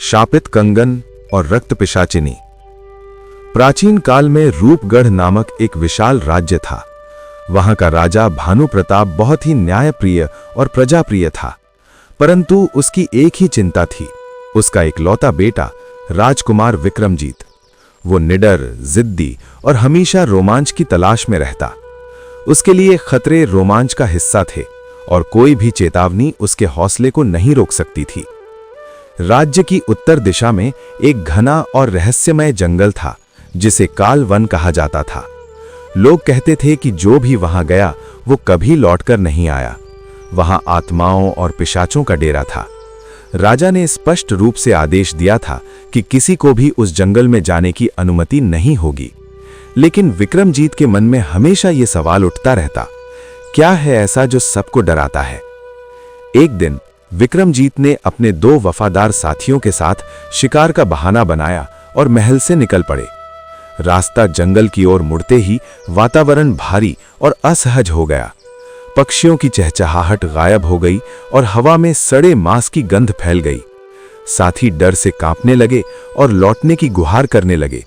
शापित कंगन और रक्त पिशाचिनी। प्राचीन काल में रूपगढ़ नामक एक विशाल राज्य था। वहां का राजा भानु प्रताप बहुत ही न्यायप्रिय और प्रजाप्रिय था, परंतु उसकी एक ही चिंता थी, उसका इकलौता बेटा राजकुमार विक्रमजीत। वो निडर, जिद्दी और हमेशा रोमांच की तलाश में रहता। उसके लिए खतरे रोमांच का हिस्सा थे और कोई भी चेतावनी उसके हौसले को नहीं रोक सकती थी। राज्य की उत्तर दिशा में एक घना और रहस्यमय जंगल था जिसे काल वन कहा जाता था। लोग कहते थे कि जो भी वहां गया वो कभी लौटकर नहीं आया। वहां आत्माओं और पिशाचों का डेरा था। राजा ने स्पष्ट रूप से आदेश दिया था कि किसी को भी उस जंगल में जाने की अनुमति नहीं होगी। लेकिन विक्रमजीत के मन में हमेशा ये सवाल उठता रहता, क्या है ऐसा जो सबको डराता है। एक दिन विक्रमजीत ने अपने 2 वफादार साथियों के साथ शिकार का बहाना बनाया और महल से निकल पड़े। रास्ता जंगल की ओर मुड़ते ही वातावरण भारी और असहज हो गया। पक्षियों की चहचहाहट गायब हो गई और हवा में सड़े मांस की गंध फैल गई। साथी डर से कांपने लगे और लौटने की गुहार करने लगे,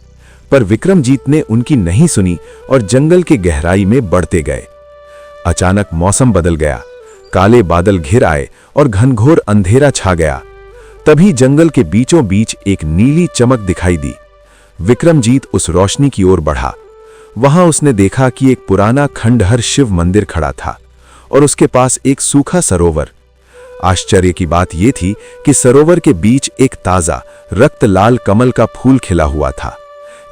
पर विक्रमजीत ने उनकी नहीं सुनी और जंगल के गहराई में बढ़ते गए। अचानक मौसम बदल गया, काले बादल घिर आए और घनघोर अंधेरा छा गया। तभी जंगल के बीचों बीच एक नीली चमक दिखाई दी। विक्रमजीत उस रोशनी की ओर बढ़ा। वहां उसने देखा कि एक पुराना खंडहर शिव मंदिर खड़ा था और उसके पास एक सूखा सरोवर। आश्चर्य की बात यह थी कि सरोवर के बीच एक ताजा रक्त लाल कमल का फूल खिला हुआ था।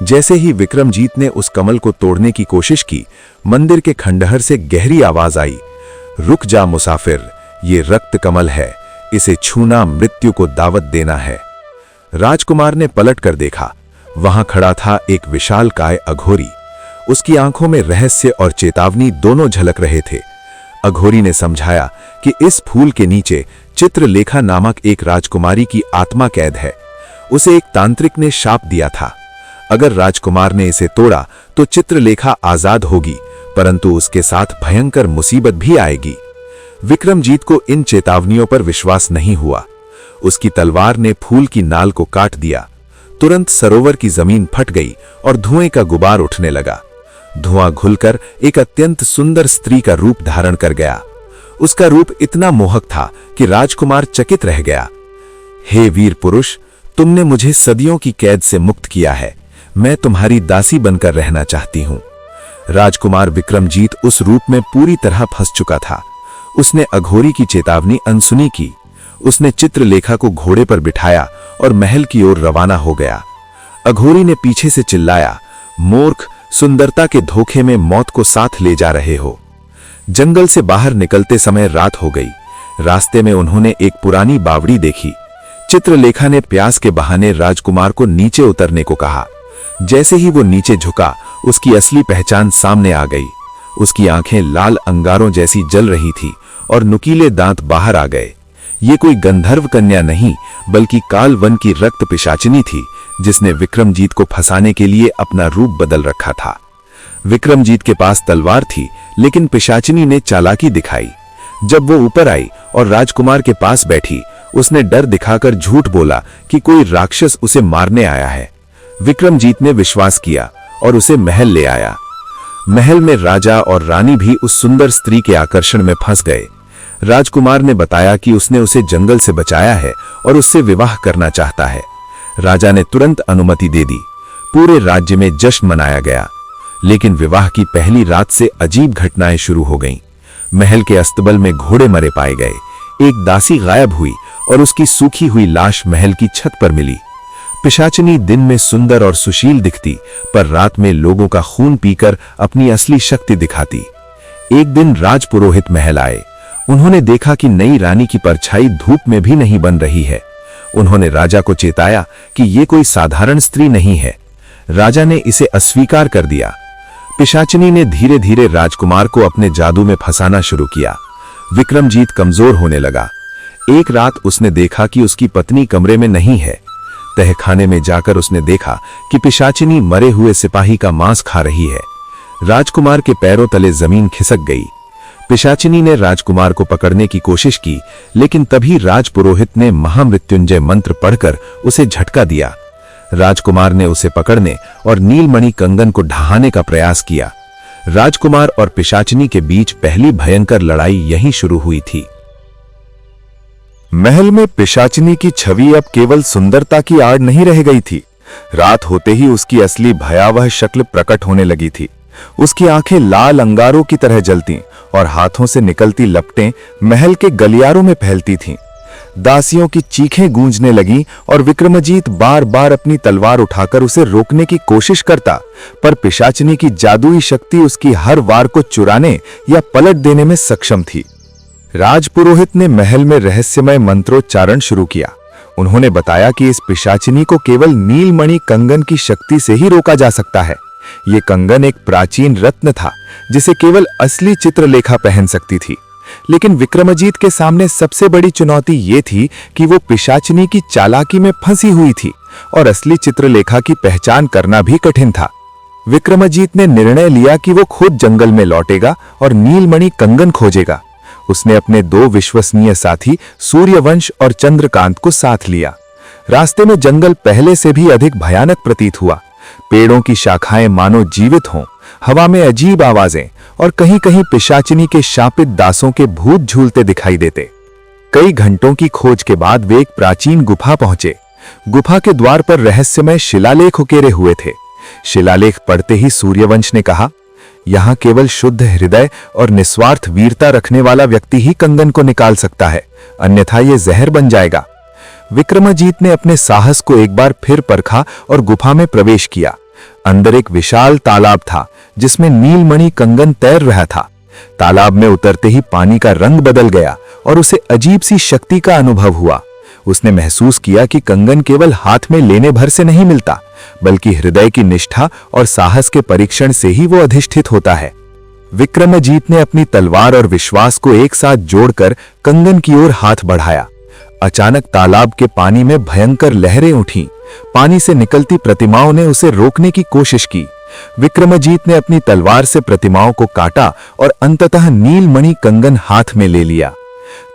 जैसे ही विक्रमजीत ने उस कमल को तोड़ने की कोशिश की, मंदिर के खंडहर से गहरी आवाज आई, रुक जा मुसाफिर, ये रक्त कमल है, इसे छूना मृत्यु को दावत देना है। राजकुमार ने पलट कर देखा। वहां खड़ा था एक विशालकाय अघोरी। उसकी आंखों में रहस्य और चेतावनी दोनों झलक रहे थे। अघोरी ने समझाया कि इस फूल के नीचे चित्रलेखा नामक एक राजकुमारी की आत्मा कैद है। उसे एक तांत्रिक ने शाप दिया था, अगर राजकुमार ने इसे तोड़ा तो चित्रलेखा आजाद होगी, परंतु उसके साथ भयंकर मुसीबत भी आएगी। विक्रमजीत को इन चेतावनियों पर विश्वास नहीं हुआ। उसकी तलवार ने फूल की नाल को काट दिया। तुरंत सरोवर की जमीन फट गई और धुएं का गुबार उठने लगा। धुआं घुलकर एक अत्यंत सुंदर स्त्री का रूप धारण कर गया। उसका रूप इतना मोहक था कि राजकुमार चकित रह गया। हे वीर पुरुष, तुमने मुझे सदियों की कैद से मुक्त किया है। मैं तुम्हारी दासी बनकर रहना चाहती हूं। राजकुमार विक्रमजीत उस रूप में पूरी तरह फंस चुका था। उसने अघोरी की चेतावनी अनसुनी की। उसने चित्रलेखा को घोड़े पर बिठाया और महल की ओर रवाना हो गया। अघोरी ने पीछे से चिल्लाया, मूर्ख, सुंदरता के धोखे में मौत को साथ ले जा रहे हो। जंगल से बाहर निकलते समय रात हो गई। रास्ते में उन्होंने एक पुरानी बावड़ी देखी। चित्रलेखा ने प्यास के बहाने राजकुमार को नीचे उतरने को कहा। जैसे ही वो नीचे झुका, उसकी असली पहचान सामने आ गई। उसकी आंखें लाल अंगारों जैसी जल रही थी और नुकीले दांत बाहर आ गए। ये कोई गंधर्व कन्या नहीं, बल्कि काल वन की रक्त पिशाचिनी थी, जिसने विक्रमजीत को फंसाने के लिए अपना रूप बदल रखा था। विक्रमजीत के पास तलवार थी, लेकिन पिशाचिनी ने चालाकी दिखाई। जब वो ऊपर आई और राजकुमार के पास बैठी, उसने डर दिखाकर झूठ बोला कि कोई राक्षस उसे मारने आया है। विक्रमजीत ने विश्वास किया और उसे महल ले आया। महल में राजा और रानी भी उस सुंदर स्त्री के आकर्षण में फंस गए। राजकुमार ने बताया कि उसने उसे जंगल से बचाया है और उससे विवाह करना चाहता है। राजा ने तुरंत अनुमति दे दी। पूरे राज्य में जश्न मनाया गया। लेकिन विवाह की पहली रात से अजीब घटनाएं शुरू हो गईं। महल के अस्तबल में घोड़े मरे पाए गए। एक दासी गायब हुई और उसकी सूखी हुई लाश महल की छत पर मिली। पिशाचिनी दिन में सुंदर और सुशील दिखती, पर रात में लोगों का खून पीकर अपनी असली शक्ति दिखाती। एक दिन राजपुरोहित महल आए। उन्होंने देखा कि नई रानी की परछाई धूप में भी नहीं बन रही है। उन्होंने राजा को चेताया कि यह कोई साधारण स्त्री नहीं है। राजा ने इसे अस्वीकार कर दिया। पिशाचिनी ने धीरे धीरे राजकुमार को अपने जादू में फंसाना शुरू किया। विक्रमजीत कमजोर होने लगा। एक रात उसने देखा कि उसकी पत्नी कमरे में नहीं है। तहखाने में जाकर उसने देखा कि पिशाचिनी मरे हुए सिपाही का मांस खा रही है। राजकुमार के पैरों तले जमीन खिसक गई। पिशाचिनी ने राजकुमार को पकड़ने की कोशिश की, लेकिन तभी राजपुरोहित ने महामृत्युंजय मंत्र पढ़कर उसे झटका दिया। राजकुमार ने उसे पकड़ने और नीलमणि कंगन को ढहाने का प्रयास किया। राजकुमार और पिशाचिनी के बीच पहली भयंकर लड़ाई यहीं शुरू हुई थी। महल में पिशाचिनी की छवि अब केवल सुंदरता की आड़ नहीं रह गई थी। रात होते ही उसकी असली भयावह शक्ल प्रकट होने लगी थी। उसकी आंखें लाल अंगारों की तरह जलती और हाथों से निकलती लपटें महल के गलियारों में फैलती थीं। दासियों की चीखें गूंजने लगीं और विक्रमजीत बार बार अपनी तलवार उठाकर उसे रोकने की कोशिश करता, पर पिशाचिनी की जादुई शक्ति उसकी हर वार को चुराने या पलट देने में सक्षम थी। राजपुरोहित ने महल में रहस्यमय मंत्रोच्चारण शुरू किया। उन्होंने बताया कि इस पिशाचिनी को केवल नीलमणि कंगन की शक्ति से ही रोका जा सकता है। ये कंगन एक प्राचीन रत्न था जिसे केवल असली चित्रलेखा पहन सकती थी। लेकिन विक्रमजीत के सामने सबसे बड़ी चुनौती ये थी कि वो पिशाचिनी की चालाकी में फंसी हुई थी और असली चित्रलेखा की पहचान करना भी कठिन था। विक्रमजीत ने निर्णय लिया कि वो खुद जंगल में लौटेगा और नीलमणि कंगन खोजेगा। उसने अपने 2 विश्वसनीय साथी सूर्यवंश और चंद्रकांत को साथ लिया। रास्ते में जंगल पहले से भी अधिक भयानक प्रतीत हुआ। पेड़ों की शाखाएं मानो जीवित हों, हवा में अजीब आवाजें और कहीं-कहीं पिशाचिनी के शापित दासों के भूत झूलते दिखाई देते। कई घंटों की खोज के बाद वे एक प्राचीन गुफा पहुंचे। गुफा के द्वार पर रहस्यमय शिलालेख उकेरे हुए थे। शिलालेख पढ़ते ही सूर्यवंश ने कहा, यहाँ केवल शुद्ध हृदय और निस्वार्थ वीरता रखने वाला व्यक्ति ही कंगन को निकाल सकता है, अन्यथा ये जहर बन जाएगा। विक्रमजीत ने अपने साहस को एक बार फिर परखा और गुफा में प्रवेश किया। अंदर एक विशाल तालाब था जिसमें नीलमणि कंगन तैर रहा था। तालाब में उतरते ही पानी का रंग बदल गया और उसे अजीब सी शक्ति का अनुभव हुआ। उसने महसूस किया कि कंगन केवल हाथ में लेने भर से नहीं मिलता, बल्कि हृदय की निष्ठा और साहस के परीक्षण से ही वो अधिष्ठित होता है। विक्रमजीत ने अपनी तलवार और विश्वास को एक साथ जोड़कर कंगन की ओर हाथ बढ़ाया। अचानक तालाब के पानी में भयंकर लहरें उठीं। पानी से निकलती प्रतिमाओं ने उसे रोकने की कोशिश की। विक्रमजीत ने अपनी तलवार से प्रतिमाओं को काटा और अंततः नीलमणि कंगन हाथ में ले लिया।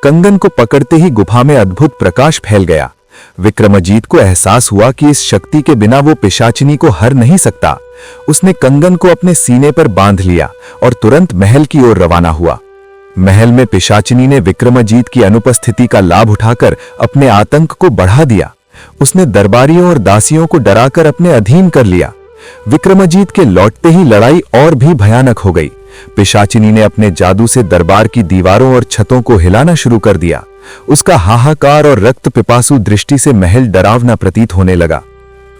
कंगन को पकड़ते ही गुफा में अद्भुत प्रकाश फैल गया। विक्रमजीत को एहसास हुआ कि इस शक्ति के बिना वो पिशाचिनी को हर नहीं सकता। उसने कंगन को अपने सीने पर बांध लिया और तुरंत महल की ओर रवाना हुआ। महल में पिशाचिनी ने विक्रमजीत की अनुपस्थिति का लाभ उठाकर अपने आतंक को बढ़ा दिया। उसने दरबारियों और दासियों को डराकर अपने अधीन कर लिया। विक्रमजीत के लौटते ही लड़ाई और भी भयानक हो गई। पिशाचिनी ने अपने जादू से दरबार की दीवारों और छतों को हिलाना शुरू कर दिया। उसका हाहाकार और रक्त पिपासु दृष्टि से महल डरावना प्रतीत होने लगा।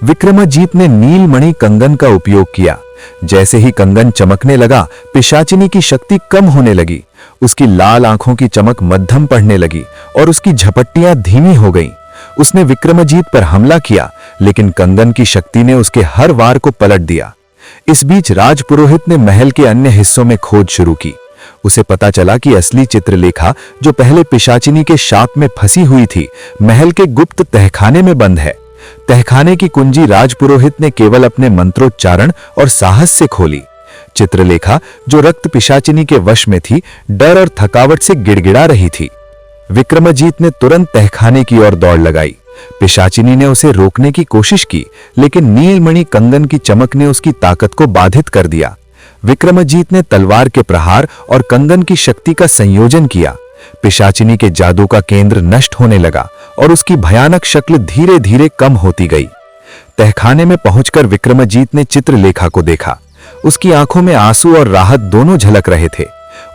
विक्रमजीत ने नीलमणि कंगन का उपयोग किया। जैसे ही कंगन चमकने लगा, पिशाचिनी की शक्ति कम होने लगी। उसकी लाल आंखों की चमक मध्यम पड़ने लगी और उसकी झपट्टियां धीमी हो गईं। उसने विक्रमजीत पर हमला किया, लेकिन कंगन की शक्ति ने उसके हर वार को पलट दिया। इस बीच राजपुरोहित ने महल के अन्य हिस्सों में खोज शुरू की। उसे पता चला कि असली चित्रलेखा, जो पहले पिशाचिनी के शाप में फंसी हुई थी, महल के गुप्त तहखाने में बंद है। तहखाने की कुंजी राजपुरोहित ने केवल अपने मंत्रोच्चारण और साहस से खोली। चित्रलेखा, जो रक्त पिशाचिनी के वश में थी, डर और थकावट से गिड़गिड़ा रही थी। विक्रमजीत ने तुरंत तहखाने की ओर दौड़ लगाई। पिशाचिनी ने उसे रोकने की कोशिश की, लेकिन नीलमणि कंगन की चमक ने उसकी ताकत को बाधित कर दिया। विक्रमजीत ने तलवार के प्रहार और कंगन की शक्ति का संयोजन किया। पिशाचिनी के जादू का केंद्र नष्ट होने लगा और उसकी भयानक शक्ल धीरे धीरे कम होती गई। तहखाने में पहुंचकर विक्रमजीत ने चित्रलेखा को देखा। उसकी आंखों में आंसू और राहत दोनों झलक रहे थे।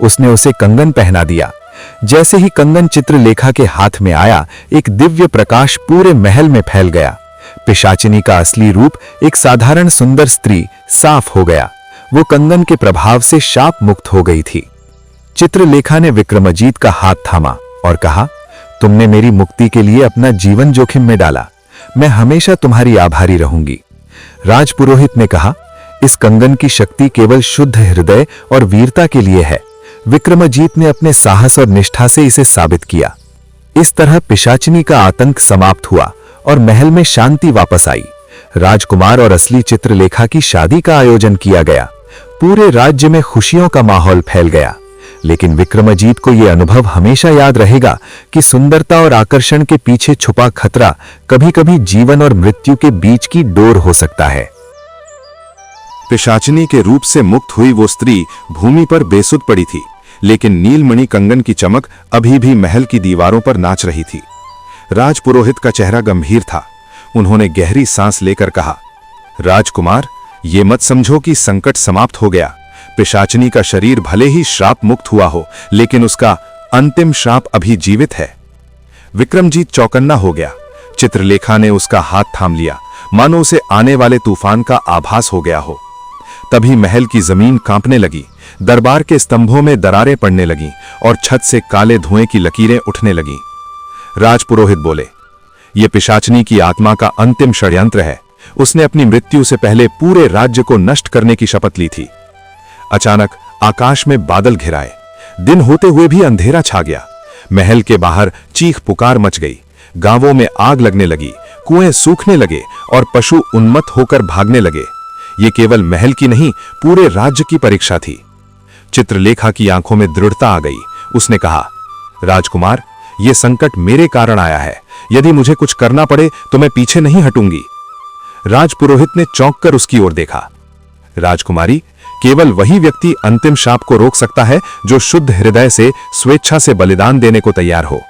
उसने उसे कंगन पहना दिया। जैसे ही कंगन चित्रलेखा के हाथ में आया, एक दिव्य प्रकाश पूरे महल में फैल गया। पिशाचिनी का असली रूप, एक साधारण सुंदर स्त्री, साफ हो गया। वो कंगन के प्रभाव से शाप मुक्त हो गई थी। चित्रलेखा ने विक्रमजीत का हाथ थामा और कहा, तुमने मेरी मुक्ति के लिए अपना जीवन जोखिम में डाला। मैं हमेशा तुम्हारी आभारी रहूंगी। राजपुरोहित ने कहा, इस कंगन की शक्ति केवल शुद्ध हृदय और वीरता के लिए है। विक्रमजीत ने अपने साहस और निष्ठा से इसे साबित किया। इस तरह पिशाचिनी का आतंक समाप्त हुआ और महल में शांति वापस आई। राजकुमार और असली चित्रलेखा की शादी का आयोजन किया गया। पूरे राज्य में खुशियों का माहौल फैल गया। लेकिन विक्रमाजीत को यह अनुभव हमेशा याद रहेगा कि सुंदरता और आकर्षण के पीछे छुपा खतरा कभी-कभी जीवन और मृत्यु के बीच की डोर हो सकता है। पिशाचिनी के रूप से मुक्त हुई वो स्त्री भूमि पर बेसुध पड़ी थी, लेकिन नीलमणि कंगन की चमक अभी भी महल की दीवारों पर नाच रही थी। राजपुरोहित का चेहरा गंभीर था। उन्होंने गहरी सांस लेकर कहा, राजकुमार, ये मत समझो कि संकट समाप्त हो गया। पिशाचिनी का शरीर भले ही श्राप मुक्त हुआ हो, लेकिन उसका अंतिम श्राप अभी जीवित है। विक्रमजीत चौकन्ना हो गया। चित्रलेखा ने उसका हाथ थाम लिया, मानो उसे आने वाले तूफान का आभास हो गया हो। तभी महल की जमीन कांपने लगी, दरबार के स्तंभों में दरारें पड़ने लगीं और छत से काले धुएं की लकीरें उठने लगीं। राजपुरोहित बोले, ये पिशाचिनी की आत्मा का अंतिम षड्यंत्र है। उसने अपनी मृत्यु से पहले पूरे राज्य को नष्ट करने की शपथ ली थी। अचानक आकाश में बादल घिराए। दिन होते हुए भी अंधेरा छा गया। महल के बाहर चीख पुकार मच गई। गांवों में आग लगने लगी, कुएं सूखने लगे और पशु उन्मत्त होकर भागने लगे। ये केवल महल की नहीं, पूरे राज्य की परीक्षा थी। चित्रलेखा की आंखों में दृढ़ता आ गई। उसने कहा, राजकुमार, यह संकट मेरे कारण आया है। यदि मुझे कुछ करना पड़े तो मैं पीछे नहीं हटूंगी। राजपुरोहित ने चौंक कर उसकी ओर देखा। राजकुमारी, केवल वही व्यक्ति अंतिम शाप को रोक सकता है जो शुद्ध हृदय से स्वेच्छा से बलिदान देने को तैयार हो।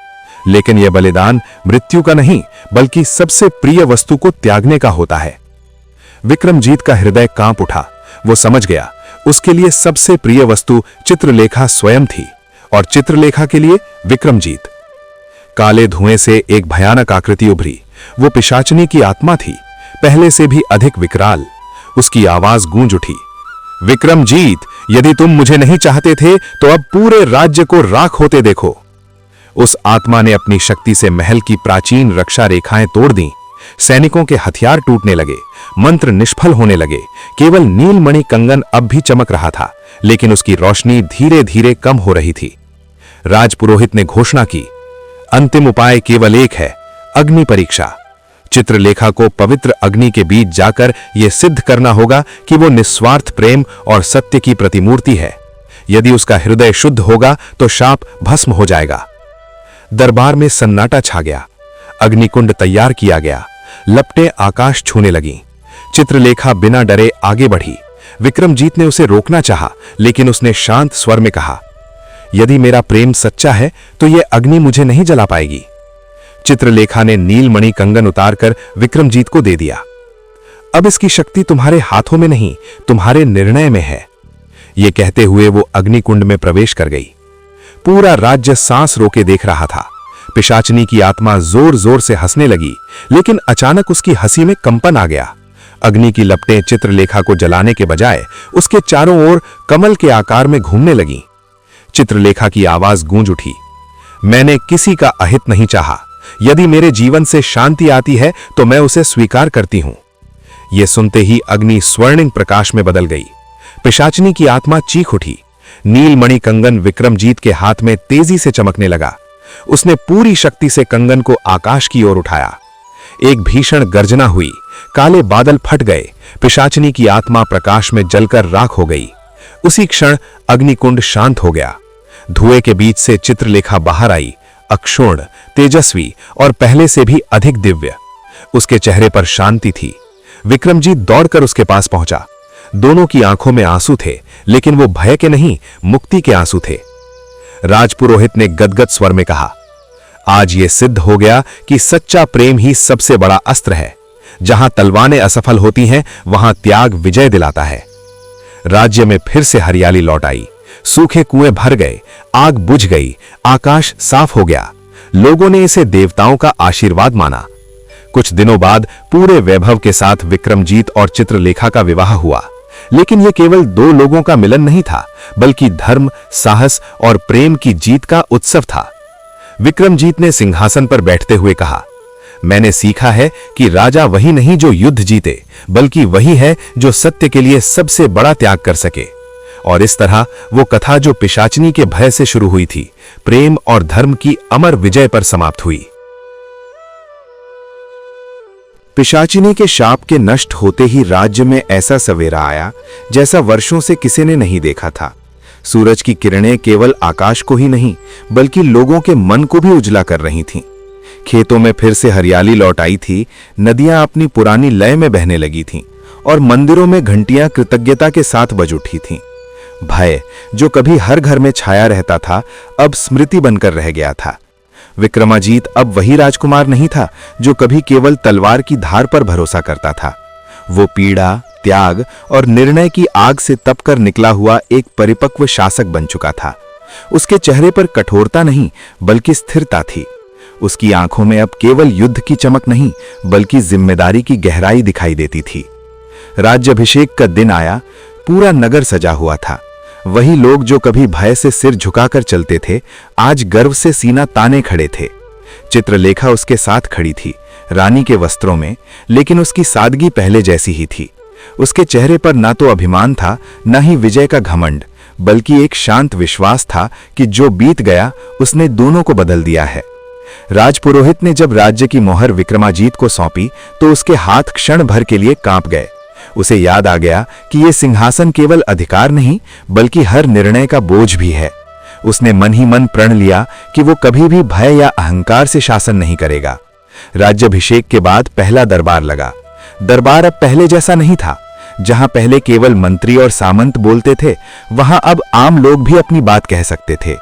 लेकिन यह बलिदान मृत्यु का नहीं, बल्कि सबसे प्रिय वस्तु को त्यागने का होता है। विक्रमजीत का हृदय कांप उठा। वो समझ गया, उसके लिए सबसे प्रिय वस्तु चित्रलेखा स्वयं थी और चित्रलेखा के लिए विक्रमजीत। काले धुएं से एक भयानक आकृति उभरी। वो पिशाचिनी की आत्मा थी, पहले से भी अधिक विकराल। उसकी आवाज गूंज उठी, विक्रमजीत, यदि तुम मुझे नहीं चाहते थे तो अब पूरे राज्य को राख होते देखो। उस आत्मा ने अपनी शक्ति से महल की प्राचीन रक्षा रेखाएं तोड़ दी। सैनिकों के हथियार टूटने लगे, मंत्र निष्फल होने लगे। केवल नीलमणि कंगन अब भी चमक रहा था, लेकिन उसकी रोशनी धीरे धीरे कम हो रही थी। राजपुरोहित ने घोषणा की, अंतिम उपाय केवल एक है, अग्नि परीक्षा। चित्रलेखा को पवित्र अग्नि के बीच जाकर यह सिद्ध करना होगा कि वो निस्वार्थ प्रेम और सत्य की प्रतिमूर्ति है। यदि उसका हृदय शुद्ध होगा तो शाप भस्म हो जाएगा। दरबार में सन्नाटा छा गया। अग्निकुंड तैयार किया गया। लपटें आकाश छूने लगीं। चित्रलेखा बिना डरे आगे बढ़ी। विक्रमजीत ने उसे रोकना चाहा, लेकिन उसने शांत स्वर में कहा, यदि मेरा प्रेम सच्चा है तो यह अग्नि मुझे नहीं जला पाएगी। चित्रलेखा ने नीलमणि कंगन उतारकर विक्रमजीत को दे दिया। अब इसकी शक्ति तुम्हारे हाथों में नहीं, तुम्हारे निर्णय में है। यह कहते हुए वो अग्निकुंड में प्रवेश कर गई। पूरा राज्य सांस रोके देख रहा था। पिशाचिनी की आत्मा जोर जोर से हंसने लगी, लेकिन अचानक उसकी हंसी में कंपन आ गया। अग्नि की लपटें चित्रलेखा को जलाने के बजाय उसके चारों ओर कमल के आकार में घूमने लगीं। चित्रलेखा की आवाज गूंज उठी, मैंने किसी का अहित नहीं चाहा। यदि मेरे जीवन से शांति आती है तो मैं उसे स्वीकार करती हूं। यह सुनते ही अग्नि स्वर्णिम प्रकाश में बदल गई। पिशाचिनी की आत्मा चीख उठी। नीलमणि कंगन विक्रमजीत के हाथ में तेजी से चमकने लगा। उसने पूरी शक्ति से कंगन को आकाश की ओर उठाया। एक भीषण गर्जना हुई। काले बादल फट गए। पिशाचिनी की आत्मा प्रकाश में जलकर राख हो गई। उसी क्षण अग्निकुंड शांत हो गया। धुएं के बीच से चित्रलेखा बाहर आई, अक्षुण्ण, तेजस्वी और पहले से भी अधिक दिव्य। उसके चेहरे पर शांति थी। विक्रमजीत दौड़कर उसके पास पहुंचा। दोनों की आंखों में आंसू थे, लेकिन वो भय के नहीं, मुक्ति के आंसू थे। राजपुरोहित ने गदगद स्वर में कहा, आज यह सिद्ध हो गया कि सच्चा प्रेम ही सबसे बड़ा अस्त्र है। जहां तलवारें असफल होती हैं, वहां त्याग विजय दिलाता है। राज्य में फिर से हरियाली लौट आई। सूखे कुएं भर गए, आग बुझ गई, आकाश साफ हो गया। लोगों ने इसे देवताओं का आशीर्वाद माना। कुछ दिनों बाद पूरे वैभव के साथ विक्रमजीत और चित्रलेखा का विवाह हुआ। लेकिन यह केवल दो लोगों का मिलन नहीं था, बल्कि धर्म, साहस और प्रेम की जीत का उत्सव था। विक्रमजीत ने सिंहासन पर बैठते हुए कहा, मैंने सीखा है कि राजा वही नहीं जो युद्ध जीते, बल्कि वही है जो सत्य के लिए सबसे बड़ा त्याग कर सके। और इस तरह वो कथा जो पिशाचिनी के भय से शुरू हुई थी, प्रेम और धर्म की अमर विजय पर समाप्त हुई। पिशाचिनी के शाप के नष्ट होते ही राज्य में ऐसा सवेरा आया जैसा वर्षों से किसी ने नहीं देखा था। सूरज की किरणें केवल आकाश को ही नहीं बल्कि लोगों के मन को भी उजला कर रही थीं। खेतों में फिर से हरियाली लौट आई थी, नदियां अपनी पुरानी लय में बहने लगी थीं और मंदिरों में घंटियां कृतज्ञता के साथ बज उठी थीं। भय, जो कभी हर घर में छाया रहता था, अब स्मृति बनकर रह गया था। विक्रमाजीत अब वही राजकुमार नहीं था जो कभी केवल तलवार की धार पर भरोसा करता था। वो पीड़ा, त्याग और निर्णय की आग से तपकर निकला हुआ एक परिपक्व शासक बन चुका था। उसके चेहरे पर कठोरता नहीं बल्कि स्थिरता थी। उसकी आंखों में अब केवल युद्ध की चमक नहीं बल्कि जिम्मेदारी की गहराई दिखाई देती थी। राज्याभिषेक का दिन आया। पूरा नगर सजा हुआ था। वही लोग जो कभी भय से सिर झुकाकर चलते थे, आज गर्व से सीना ताने खड़े थे। चित्रलेखा उसके साथ खड़ी थी, रानी के वस्त्रों में, लेकिन उसकी सादगी पहले जैसी ही थी। उसके चेहरे पर ना तो अभिमान था, ना ही विजय का घमंड, बल्कि एक शांत विश्वास था कि जो बीत गया उसने दोनों को बदल दिया है। राजपुरोहित ने जब राज्य की मोहर विक्रमाजीत को सौंपी तो उसके हाथ क्षण भर के लिए कांप गए। उसे याद आ गया कि यह सिंहासन केवल अधिकार नहीं बल्कि हर निर्णय का बोझ भी है। उसने मन ही मन प्रण लिया कि वो कभी भी भय या अहंकार से शासन नहीं करेगा। राज्याभिषेक के बाद पहला दरबार लगा। दरबार अब पहले जैसा नहीं था। जहां पहले केवल मंत्री और सामंत बोलते थे, वहां अब आम लोग भी अपनी बात कह सकते थे।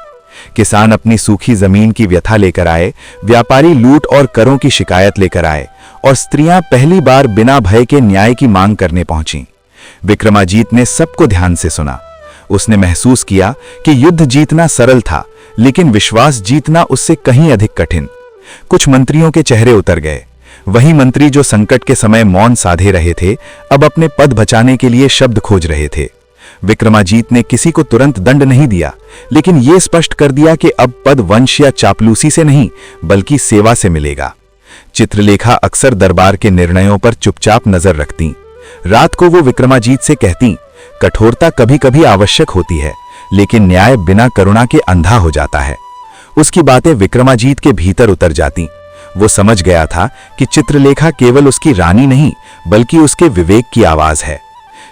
किसान अपनी सूखी जमीन की व्यथा लेकर आए, व्यापारी लूट और करों की शिकायत लेकर आए और स्त्रियां पहली बार बिना भय के न्याय की मांग करने पहुंची। विक्रमाजीत ने सबको ध्यान से सुना। उसने महसूस किया कि युद्ध जीतना सरल था, लेकिन विश्वास जीतना उससे कहीं अधिक कठिन। कुछ मंत्रियों के चेहरे उतर गए। वही मंत्री जो संकट के समय मौन साधे रहे थे, अब अपने पद बचाने के लिए शब्द खोज रहे थे। विक्रमाजीत ने किसी को तुरंत दंड नहीं दिया, लेकिन यह स्पष्ट कर दिया कि अब पद वंश या चापलूसी से नहीं बल्कि सेवा से मिलेगा। चित्रलेखा अक्सर दरबार के निर्णयों पर चुपचाप नजर रखती। रात को वो विक्रमाजीत से कहती, कठोरता कभी कभी आवश्यक होती है, लेकिन न्याय बिना करुणा के अंधा हो जाता है। उसकी बातें विक्रमाजीत के भीतर उतर जाती। वो समझ गया था कि चित्रलेखा केवल उसकी रानी नहीं बल्कि उसके विवेक की आवाज है।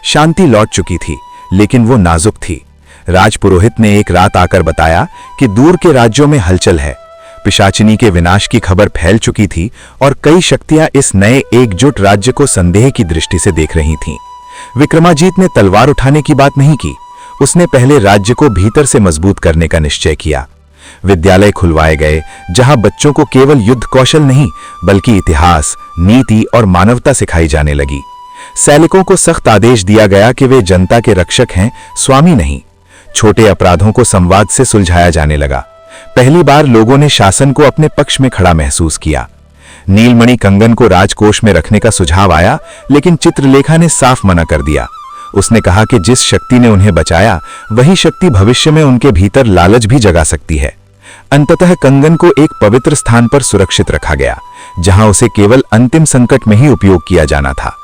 शांति लौट चुकी थी, लेकिन वो नाजुक थी। राजपुरोहित ने एक रात आकर बताया कि दूर के राज्यों में हलचल है। पिशाचिनी के विनाश की खबर फैल चुकी थी और कई शक्तियां इस नए एकजुट राज्य को संदेह की दृष्टि से देख रही थीं। विक्रमाजीत ने तलवार उठाने की बात नहीं की। उसने पहले राज्य को भीतर से मजबूत करने का निश्चय किया। विद्यालय खुलवाए गए, जहां बच्चों को केवल युद्ध कौशल नहीं बल्कि इतिहास, नीति और मानवता सिखाई जाने लगी। सैनिकों को सख्त आदेश दिया गया कि वे जनता के रक्षक हैं, स्वामी नहीं। छोटे अपराधों को संवाद से सुलझाया जाने लगा। पहली बार लोगों ने शासन को अपने पक्ष में खड़ा महसूस किया। नीलमणि कंगन को राजकोष में रखने का सुझाव आया, लेकिन चित्रलेखा ने साफ मना कर दिया। उसने कहा कि जिस शक्ति ने उन्हें बचाया, वही शक्ति भविष्य में उनके भीतर लालच भी जगा सकती है। अंततः कंगन को एक पवित्र स्थान पर सुरक्षित रखा गया, जहां उसे केवल अंतिम संकट में ही उपयोग किया जाना था।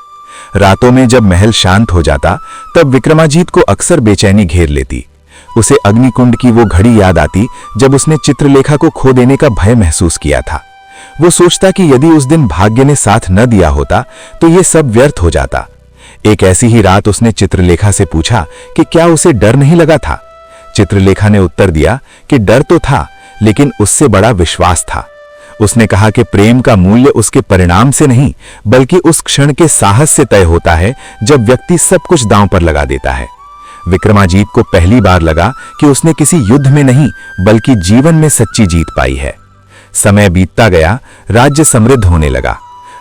रातों में जब महल शांत हो जाता, तब विक्रमाजीत को अक्सर बेचैनी घेर लेती। उसे अग्निकुंड की वो घड़ी याद आती जब उसने चित्रलेखा को खो देने का भय महसूस किया था। वो सोचता कि यदि उस दिन भाग्य ने साथ न दिया होता तो ये सब व्यर्थ हो जाता। एक ऐसी ही रात उसने चित्रलेखा से पूछा कि क्या उसे डर नहीं लगा था। चित्रलेखा ने उत्तर दिया कि डर तो था, लेकिन उससे बड़ा विश्वास था। उसने कहा कि प्रेम का मूल्य उसके परिणाम से नहीं बल्कि उस क्षण के साहस से तय होता है जब व्यक्ति सब कुछ दांव पर लगा देता है। विक्रमाजीत को पहली बार लगा कि उसने किसी युद्ध में नहीं बल्कि जीवन में सच्ची जीत पाई है। समय बीतता गया, राज्य समृद्ध होने लगा।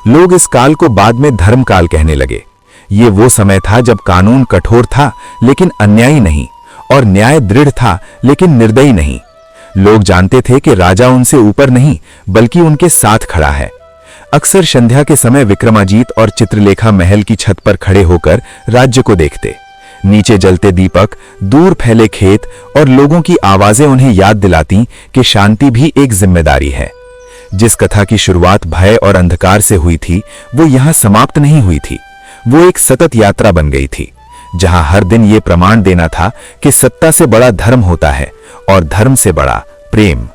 लोग इस काल को बाद में धर्म काल कहने लगे। ये वो समय था जब कानून कठोर था लेकिन अन्यायी नहीं, और न्याय दृढ़ था लेकिन निर्दयी नहीं। लोग जानते थे कि राजा उनसे ऊपर नहीं बल्कि उनके साथ खड़ा है। अक्सर संध्या के समय विक्रमाजीत और चित्रलेखा महल की छत पर खड़े होकर राज्य को देखते। नीचे जलते दीपक, दूर फैले खेत और लोगों की आवाजें उन्हें याद दिलाती कि शांति भी एक जिम्मेदारी है। जिस कथा की शुरुआत भय और अंधकार से हुई थी, वो यहां समाप्त नहीं हुई थी। वो एक सतत यात्रा बन गई थी, जहां हर दिन ये प्रमाण देना था कि सत्ता से बड़ा धर्म होता है और धर्म से बड़ा प्रेम।